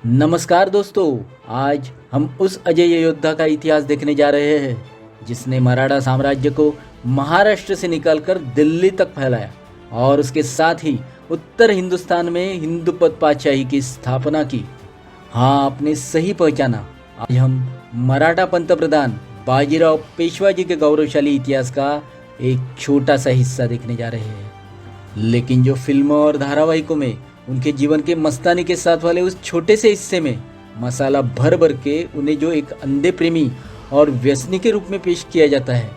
नमस्कार दोस्तों। आज हम उस अजय योद्धा का इतिहास देखने जा रहे हैं जिसने मराठा साम्राज्य को महाराष्ट्र से निकालकर दिल्ली तक फैलाया और उसके साथ ही उत्तर हिंदुस्तान में हिंदूपद पातशाही की स्थापना की। हाँ, आपने सही पहचाना। आज हम मराठा पंतप्रधान बाजीराव पेशवा जी के गौरवशाली इतिहास का एक छोटा सा हिस्सा देखने जा रहे हैं। लेकिन जो फिल्मों और धारावाहिकों में उनके जीवन के मस्तानी के साथ वाले उस छोटे से हिस्से में मसाला भर भर के उन्हें जो एक अंधे प्रेमी और व्यसनी के रूप में पेश किया जाता है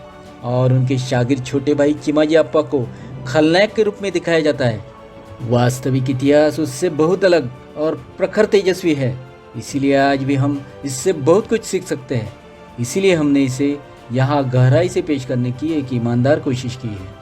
और उनके शागिर्द छोटे भाई चिमाजी अप्पा को खलनायक के रूप में दिखाया जाता है, वास्तविक इतिहास उससे बहुत अलग और प्रखर तेजस्वी है। इसीलिए आज भी हम इससे बहुत कुछ सीख सकते हैं। इसीलिए हमने इसे यहाँ गहराई से पेश करने की एक ईमानदार कोशिश की है।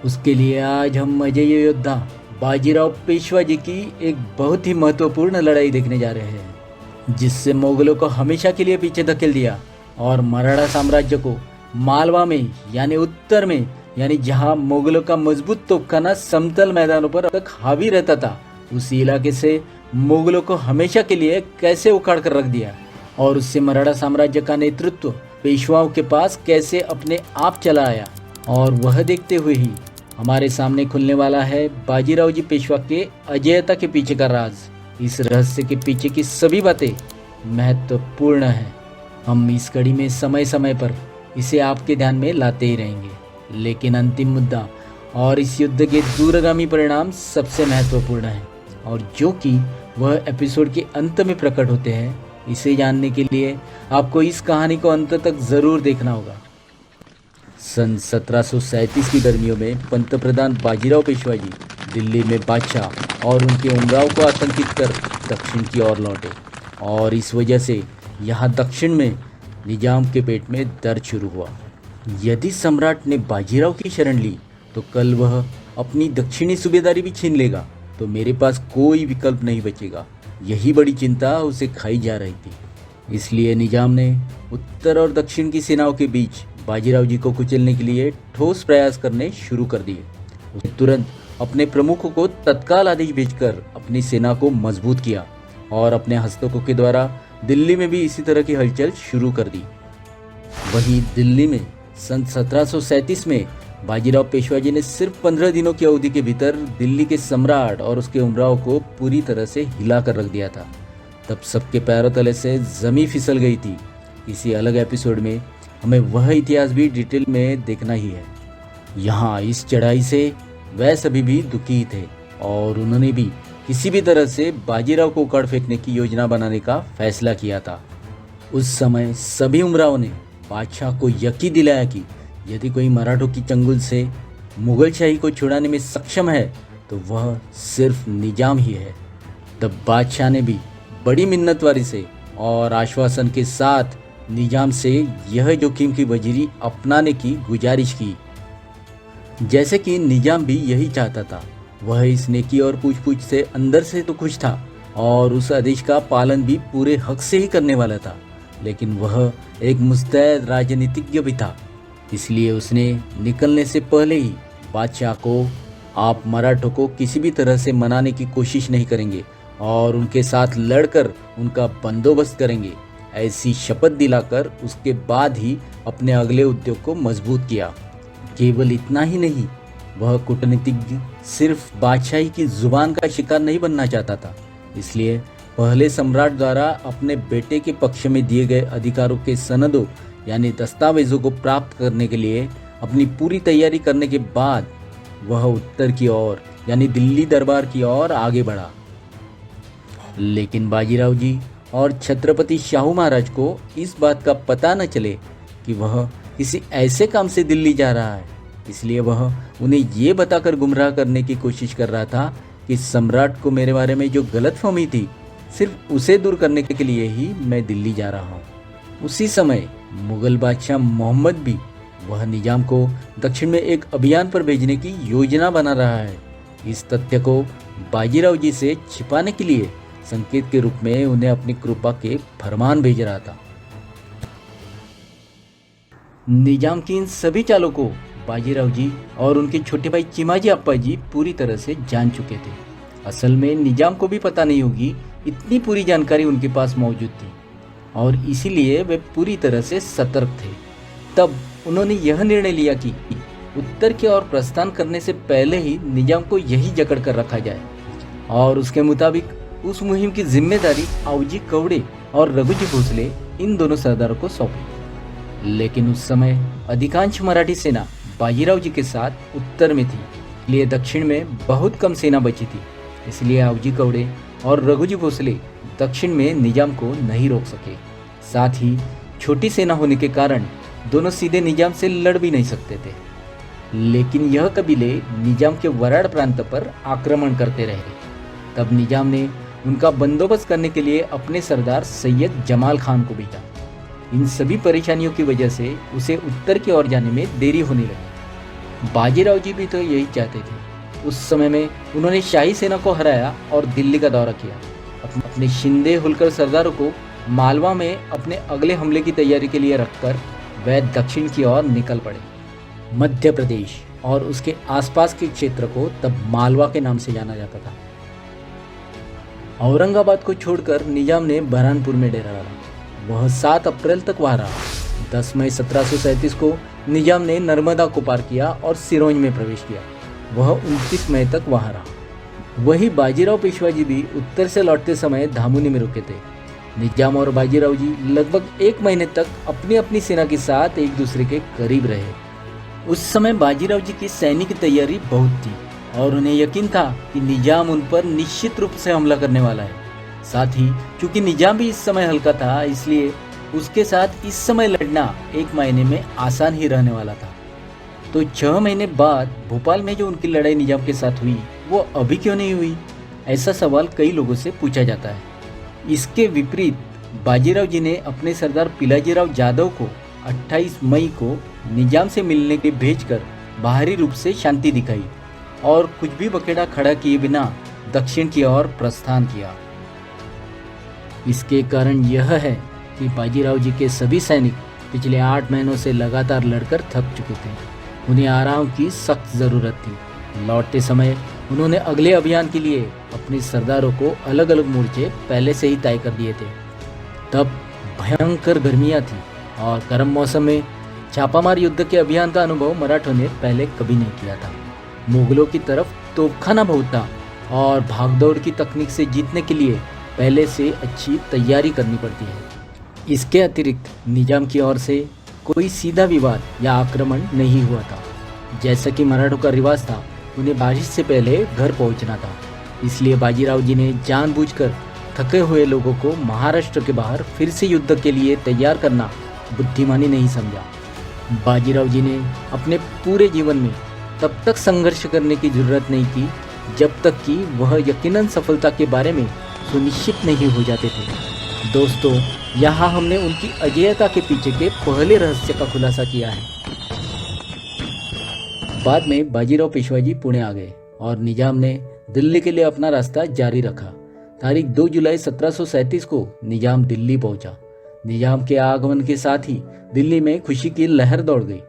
उसके लिए आज हम अजय योद्धा बाजीराव पेशवा जी की एक बहुत ही महत्वपूर्ण लड़ाई देखने जा रहे हैं, जिससे मुगलों को हमेशा के लिए पीछे धकेल दिया और मराठा साम्राज्य को मालवा में यानी उत्तर में, यानी जहां मुगलों का मजबूत तोपखाना समतल मैदानों पर तक हावी रहता था, उसी इलाके से मुगलों को हमेशा के लिए कैसे उखाड़ कर रख दिया और उससे मराठा साम्राज्य का नेतृत्व पेशवाओं के पास कैसे अपने आप चला आया। और वह देखते हुए ही हमारे सामने खुलने वाला है बाजीराव जी पेशवा के अजेयता के पीछे का राज। इस रहस्य के पीछे की सभी बातें महत्वपूर्ण हैं। हम इस कड़ी में समय समय पर इसे आपके ध्यान में लाते ही रहेंगे, लेकिन अंतिम मुद्दा और इस युद्ध के दूरगामी परिणाम सबसे महत्वपूर्ण है और जो कि वह एपिसोड के अंत में प्रकट होते हैं। इसे जानने के लिए आपको इस कहानी को अंत तक जरूर देखना होगा। सन 1737 की गर्मियों में पंतप्रधान बाजीराव पेशवा जी दिल्ली में बादशाह और उनके उमराव को आतंकित कर दक्षिण की ओर लौटे और इस वजह से यहाँ दक्षिण में निजाम के पेट में दर्द शुरू हुआ। यदि सम्राट ने बाजीराव की शरण ली तो कल वह अपनी दक्षिणी सूबेदारी भी छीन लेगा, तो मेरे पास कोई विकल्प नहीं बचेगा। यही बड़ी चिंता उसे खाई जा रही थी। इसलिए निजाम ने उत्तर और दक्षिण की सेनाओं के बीच बाजीराव जी को कुचलने के लिए ठोस प्रयास करने शुरू कर दिए। उसने तुरंत अपने प्रमुखों को तत्काल आदेश भेजकर अपनी सेना को मजबूत किया और अपने हस्तकों के द्वारा दिल्ली में भी इसी तरह की हलचल शुरू कर दी। वहीं दिल्ली में सन 1737 में बाजीराव पेशवा जी ने सिर्फ 15 दिनों की अवधि के भीतर दिल्ली के सम्राट और उसके उमराव को पूरी तरह से हिला कर रख दिया था। तब सबके पैरों तले से जमीन फिसल गई थी। किसी अलग एपिसोड में हमें वह इतिहास भी डिटेल में देखना ही है। यहाँ इस चढ़ाई से वह सभी भी दुखी थे और उन्होंने भी किसी भी तरह से बाजीराव को उखाड़ फेंकने की योजना बनाने का फैसला किया था। उस समय सभी उमराव ने बादशाह को यकीन दिलाया कि यदि कोई मराठों की चंगुल से मुगल शाही को छुड़ाने में सक्षम है तो वह सिर्फ निजाम ही है। तब बादशाह ने भी बड़ी मिन्नतवारी से और आश्वासन के साथ निजाम से यह जोखिम की वजीरी अपनाने की गुजारिश की। जैसे कि निजाम भी यही चाहता था। वह इस नेकी और पूछ से अंदर से तो खुश था और उस आदेश का पालन भी पूरे हक से ही करने वाला था, लेकिन वह एक मुस्तैद राजनीतिज्ञ भी था। इसलिए उसने निकलने से पहले ही बादशाह को, आप मराठों को किसी भी तरह से मनाने की कोशिश नहीं करेंगे और उनके साथ लड़कर उनका बंदोबस्त करेंगे, ऐसी शपथ दिलाकर उसके बाद ही अपने अगले उद्योग को मजबूत किया। केवल इतना ही नहीं, वह कूटनीतिज्ञ सिर्फ बादशाही की जुबान का शिकार नहीं बनना चाहता था। इसलिए पहले सम्राट द्वारा अपने बेटे के पक्ष में दिए गए अधिकारों के सनदों यानी दस्तावेजों को प्राप्त करने के लिए अपनी पूरी तैयारी करने के बाद वह उत्तर की ओर यानी दिल्ली दरबार की ओर आगे बढ़ा। लेकिन बाजीराव जी और छत्रपति शाहू महाराज को इस बात का पता न चले कि वह किसी ऐसे काम से दिल्ली जा रहा है। इसलिए वह उन्हें ये बताकर गुमराह करने की कोशिश कर रहा था कि सम्राट को मेरे बारे में जो गलतफहमी थी, सिर्फ उसे दूर करने के लिए ही मैं दिल्ली जा रहा हूँ। उसी समय मुगल बादशाह मोहम्मद भी वह निजाम को दक्षिण में एक अभियान पर भेजने की योजना बना रहा है। इस तथ्य को बाजीराव जी से छिपाने के लिए संकेत के रूप में उन्हें अपनी कृपा के फरमान भेज रहा था। निजाम की इन सभी चालों को बाजीराव जी और उनके छोटे भाई चिमाजी अप्पा जी पूरी तरह से जान चुके थे। असल में निजाम को भी पता नहीं होगी इतनी पूरी जानकारी उनके पास मौजूद थी और इसीलिए वे पूरी तरह से सतर्क थे। तब उन्होंने यह निर्णय लिया कि उत्तर की ओर प्रस्थान करने से पहले ही निजाम को यही जकड़ कर रखा जाए और उसके मुताबिक उस मुहिम की जिम्मेदारी आवजी कवड़े और रघुजी भोसले इन दोनों सरदारों को सौंपी। लेकिन उस समय अधिकांश मराठी सेना बाजीराव जी के साथ उत्तर में थी, इसलिए दक्षिण में बहुत कम सेना बची थी। इसलिए आवजी कवड़े और रघुजी भोसले दक्षिण में निजाम को नहीं रोक सके। साथ ही छोटी सेना होने के कारण दोनों सीधे निजाम से लड़ भी नहीं सकते थे। लेकिन यह कबीले निजाम के वराड़ प्रांत पर आक्रमण करते रहे। तब निजाम ने उनका बंदोबस्त करने के लिए अपने सरदार सैयद जमाल खान को भेजा। इन सभी परेशानियों की वजह से उसे उत्तर की ओर जाने में देरी होने लगी। बाजीराव जी भी तो यही चाहते थे। उस समय में उन्होंने शाही सेना को हराया और दिल्ली का दौरा किया। अपने शिंदे होलकर सरदारों को मालवा में अपने अगले हमले की तैयारी के लिए रखकर वे दक्षिण की ओर निकल पड़े। मध्य प्रदेश और उसके आसपास के क्षेत्र को तब मालवा के नाम से जाना जाता था। औरंगाबाद को छोड़कर निजाम ने बरहानपुर में डेरा डाला। वह 7 अप्रैल तक वहाँ रहा। 10 मई 1737 को निजाम ने नर्मदा को पार किया और सिरोंज में प्रवेश किया। वह 29 मई तक वहाँ रहा। वही बाजीराव पेशवा जी भी उत्तर से लौटते समय धामुनी में रुके थे। निजाम और बाजीराव जी लगभग 1 महीने तक अपनी अपनी सेना के साथ एक दूसरे के करीब रहे। उस समय बाजीराव जी की सैनिक तैयारी बहुत थी और उन्हें यकीन था कि निजाम उन पर निश्चित रूप से हमला करने वाला है। साथ ही चूंकि निजाम भी इस समय हल्का था, इसलिए उसके साथ इस समय लड़ना एक महीने में आसान ही रहने वाला था। तो 6 महीने बाद भोपाल में जो उनकी लड़ाई निजाम के साथ हुई, वो अभी क्यों नहीं हुई? ऐसा सवाल कई लोगों से पूछा जाता है। इसके विपरीत बाजीराव जी ने अपने सरदार पिलाजीराव जाधव को 28 मई को निजाम से मिलने के भेजकर बाहरी रूप से शांति दिखाई और कुछ भी बखेड़ा खड़ा किए बिना दक्षिण की ओर प्रस्थान किया। इसके कारण यह है कि बाजीराव जी के सभी सैनिक पिछले 8 महीनों से लगातार लड़कर थक चुके थे। उन्हें आराम की सख्त ज़रूरत थी। लौटते समय उन्होंने अगले अभियान के लिए अपने सरदारों को अलग अलग मोर्चे पहले से ही तय कर दिए थे। तब भयंकर गर्मियाँ थी और गर्म मौसम में छापामार युद्ध के अभियान का अनुभव मराठों ने पहले कभी नहीं किया था। मुगलों की तरफ तोपखाना बहुत था और भागदौड़ की तकनीक से जीतने के लिए पहले से अच्छी तैयारी करनी पड़ती है। इसके अतिरिक्त निजाम की ओर से कोई सीधा विवाद या आक्रमण नहीं हुआ था। जैसा कि मराठों का रिवाज था, उन्हें बारिश से पहले घर पहुंचना था। इसलिए बाजीराव जी ने जानबूझकर थके हुए लोगों को महाराष्ट्र के बाहर फिर से युद्ध के लिए तैयार करना बुद्धिमानी नहीं समझा। बाजीराव जी ने अपने पूरे जीवन में तब तक संघर्ष करने की जरूरत नहीं की जब तक कि वह यकीनन सफलता के बारे में सुनिश्चित नहीं हो जाते थे। दोस्तों, यहाँ हमने उनकी अजेयता के पीछे के पहले रहस्य का खुलासा किया है। बाद में बाजीराव पेशवा जी पुणे आ गए और निजाम ने दिल्ली के लिए अपना रास्ता जारी रखा। तारीख 2 जुलाई 1737 को निजाम दिल्ली पहुंचा। निजाम के आगमन के साथ ही दिल्ली में खुशी की लहर दौड़ गई।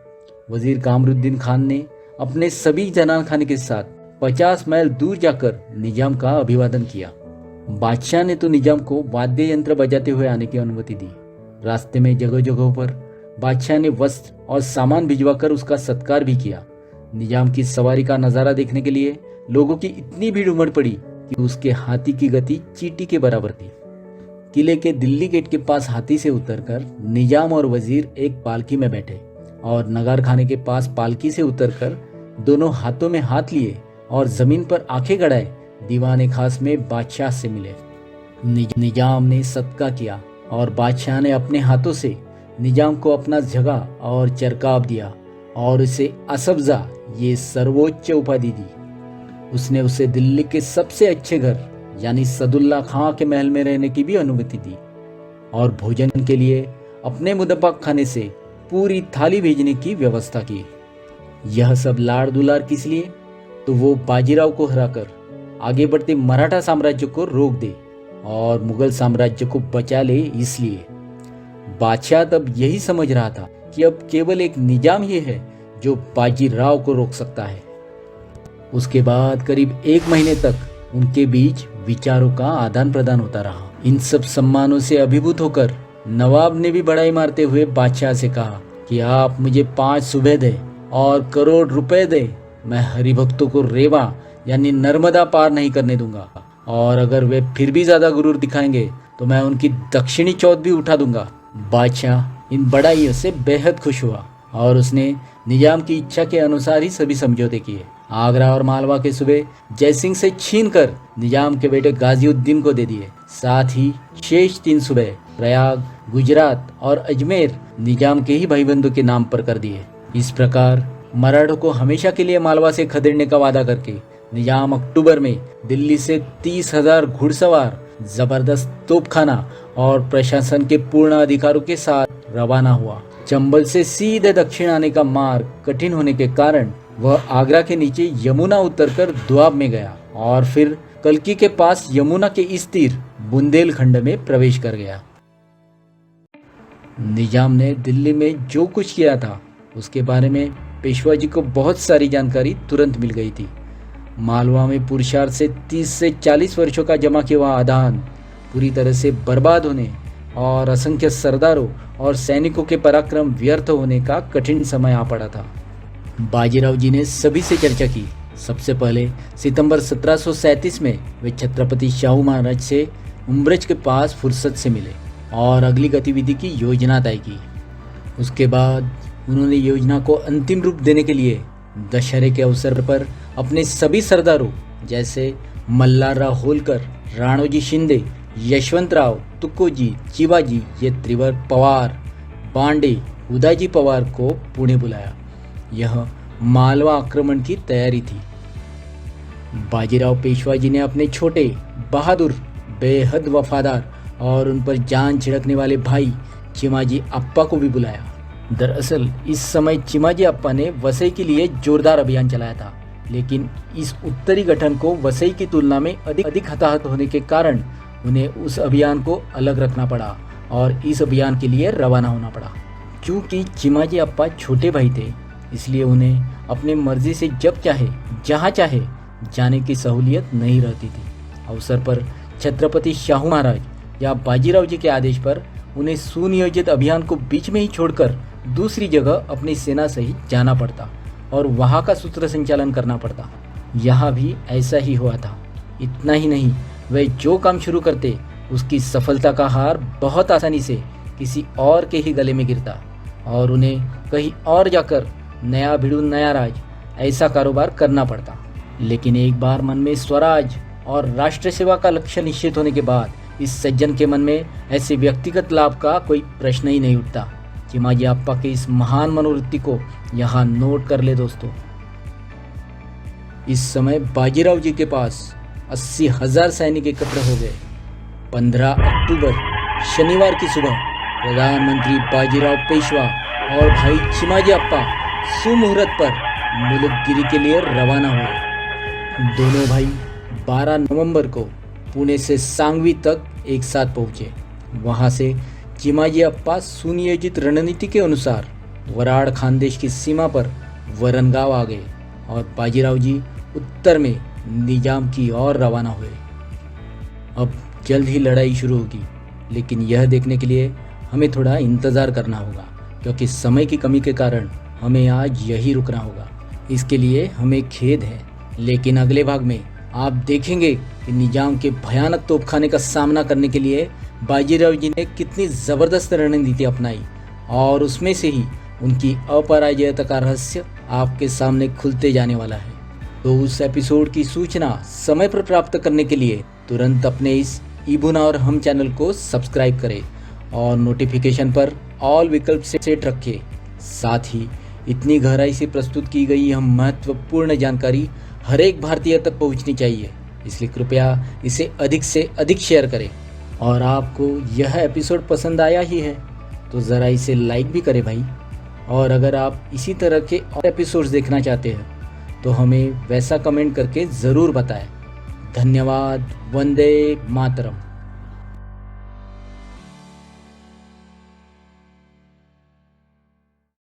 वजीर कामरुद्दीन खान ने अपने सभी जनान खाने के साथ 50 मील दूर जाकर निजाम का अभिवादन किया। बादशाह ने तो निजाम को वाद्य यंत्र बजाते हुए आने की अनुमति दी। रास्ते में जगह जगहों पर बादशाह ने वस्त्र और सामान भिजवाकर उसका सत्कार भी किया। निजाम की सवारी का नज़ारा देखने के लिए लोगों की इतनी भीड़ उमड़ पड़ी कि उसके हाथी की गति चींटी के बराबर थी। किले के दिल्ली गेट के पास हाथी से उतरकर निजाम और वजीर एक पालकी में बैठे और नगार खाने के पास पालकी से उतरकर दोनों हाथों में हाथ लिए और जमीन पर आंखें गड़ाए दीवाने खास में बादशाह से मिले। निजाम ने सदका किया और बादशाह ने अपने हाथों से निजाम को अपना जगह और चरकाब दिया और उसे असब्जा ये सर्वोच्च उपाधि दी। उसने उसे दिल्ली के सबसे अच्छे घर यानी सदुल्ला खां के महल में रहने की भी अनुमति दी और भोजन के लिए अपने मुदब्बक खाने से पूरी थाली भेजने की व्यवस्था की। यह सब लाड़ दुलार किस लिए? तो वो बाजीराव को हराकर आगे बढ़ते मराठा साम्राज्य को रोक दे और मुगल साम्राज्य को बचा ले, इसलिए। बादशाह तब यही समझ रहा था कि अब केवल एक निजाम ही है जो बाजीराव को रोक सकता है। उसके बाद करीब 1 महीने तक उनके बीच विचारों का आदान प्रदान होता रहा। इन सब सम्मानों से अभिभूत होकर नवाब ने भी बड़ाई मारते हुए बादशाह से कहा कि आप मुझे 5 सूबे दे और करोड़ रुपए दे, मैं हरिभक्तों को रेवा यानी नर्मदा पार नहीं करने दूंगा, और अगर वे फिर भी ज्यादा गुरूर दिखाएंगे तो मैं उनकी दक्षिणी चौथ भी उठा दूंगा। बादशाह इन बड़ाइयों से बेहद खुश हुआ और उसने निजाम की इच्छा के अनुसार ही सभी समझौते किए। आगरा और मालवा के सूबे जयसिंह से छीनकर निजाम के बेटे गाजिउद्दीन को दे दिए। साथ ही शेष 3 सूबे प्रयाग, गुजरात और अजमेर निजाम के ही भाईबंधों के नाम पर कर दिए। इस प्रकार मराठों को हमेशा के लिए मालवा से खदेड़ने का वादा करके निजाम अक्टूबर में दिल्ली से 30,000 घुड़सवार, जबरदस्त तोपखाना और प्रशासन के पूर्ण अधिकारों के साथ रवाना हुआ। चंबल से सीधे दक्षिण आने का मार्ग कठिन होने के कारण वह आगरा के नीचे यमुना उतरकर दोआब में गया और फिर कल्की के पास यमुना के इस तीर बुंदेलखंड में प्रवेश कर गया। निजाम ने दिल्ली में जो कुछ किया था उसके बारे में पेशवा जी को बहुत सारी जानकारी तुरंत मिल गई थी। मालवा में पुरुषार्थ से 30 से 40 वर्षों का जमा किया हुआ आधान पूरी तरह से बर्बाद होने और असंख्य सरदारों और सैनिकों के पराक्रम व्यर्थ होने का कठिन समय आ पड़ा था। बाजीराव जी ने सभी से चर्चा की। सबसे पहले सितंबर 1737 में वे छत्रपति शाहू महाराज से उम्ब्रज के पास फुर्सत से मिले और अगली गतिविधि की योजना तय की। उसके बाद उन्होंने योजना को अंतिम रूप देने के लिए दशहरे के अवसर पर अपने सभी सरदारों जैसे मल्हारराव होलकर, राणोजी शिंदे, यशवंतराव, तुकोजी, चिवाजी, ये त्रिवर पवार, बांडे, उदाजी पवार को पुणे बुलाया। यह मालवा आक्रमण की तैयारी थी। बाजीराव पेशवा जी ने अपने छोटे, बहादुर, बेहद वफादार और उन पर जान छिड़कने वाले भाई चिमाजी अप्पा को भी बुलाया। दरअसल इस समय चिमाजी अप्पा ने वसई के लिए जोरदार अभियान चलाया था, लेकिन इस उत्तरी गठन को वसई की तुलना में अधिक हताहत होने के कारण उन्हें उस अभियान को अलग रखना पड़ा और इस अभियान के लिए रवाना होना पड़ा। क्योंकि चिमाजी अप्पा छोटे भाई थे, इसलिए उन्हें अपनी मर्जी से जब चाहे जहाँ चाहे जाने की सहूलियत नहीं रहती थी। अवसर पर छत्रपति शाहू महाराज या बाजीराव जी के आदेश पर उन्हें सुनियोजित अभियान को बीच में ही छोड़कर दूसरी जगह अपनी सेना सहित जाना पड़ता और वहाँ का सूत्र संचालन करना पड़ता। यहाँ भी ऐसा ही हुआ था। इतना ही नहीं, वे जो काम शुरू करते उसकी सफलता का हार बहुत आसानी से किसी और के ही गले में गिरता और उन्हें कहीं और जाकर नया भिड़ू नया राज ऐसा कारोबार करना पड़ता। लेकिन एक बार मन में स्वराज और राष्ट्र सेवा का लक्ष्य निश्चित होने के बाद इस सज्जन के मन में ऐसे व्यक्तिगत लाभ का कोई प्रश्न ही नहीं उठता। चिमाजी अप्पा के इस महान मनोवृत्ति को यहाँ नोट कर ले दोस्तों। इस समय बाजीराव जी के पास 80,000 सैनिक एकत्र हो गए। 15 अक्टूबर शनिवार की सुबह प्रधानमंत्री बाजीराव पेशवा और भाई चिमाजी अप्पा सुमुहूर्त पर मुलुकगिरी के लिए रवाना हुए। दोनों भाई 12 नवंबर को पुणे से सांगवी तक एक साथ पहुंचे। वहां से चिमाजी अप्पा सुनियोजित रणनीति के अनुसार वराड़ खानदेश की सीमा पर वरनगांव आ गए और बाजीराव जी उत्तर में निजाम की ओर रवाना हुए। अब जल्द ही लड़ाई शुरू होगी, लेकिन यह देखने के लिए हमें थोड़ा इंतज़ार करना होगा, क्योंकि समय की कमी के कारण हमें आज यही रुकना होगा। इसके लिए हमें खेद है, लेकिन अगले भाग में आप देखेंगे कि निजाम के भयानक तोपखाने का सामना करने के लिए बाजीराव जी ने कितनी ज़बरदस्त रणनीति अपनाई और उसमें से ही उनकी अपराजयता का रहस्य आपके सामने खुलते जाने वाला है। तो उस एपिसोड की सूचना समय पर प्राप्त करने के लिए तुरंत अपने इस इबुना और हम चैनल को सब्सक्राइब करें और नोटिफिकेशन पर ऑल विकल्प से सेट रखें। साथ ही इतनी गहराई से प्रस्तुत की गई यह महत्वपूर्ण जानकारी हर एक भारतीय तक पहुंचनी चाहिए, इसलिए कृपया इसे अधिक से अधिक शेयर करें। और आपको यह एपिसोड पसंद आया ही है तो ज़रा इसे लाइक भी करें भाई। और अगर आप इसी तरह के और एपिसोड्स देखना चाहते हैं तो हमें वैसा कमेंट करके ज़रूर बताएं। धन्यवाद। वंदे मातरम।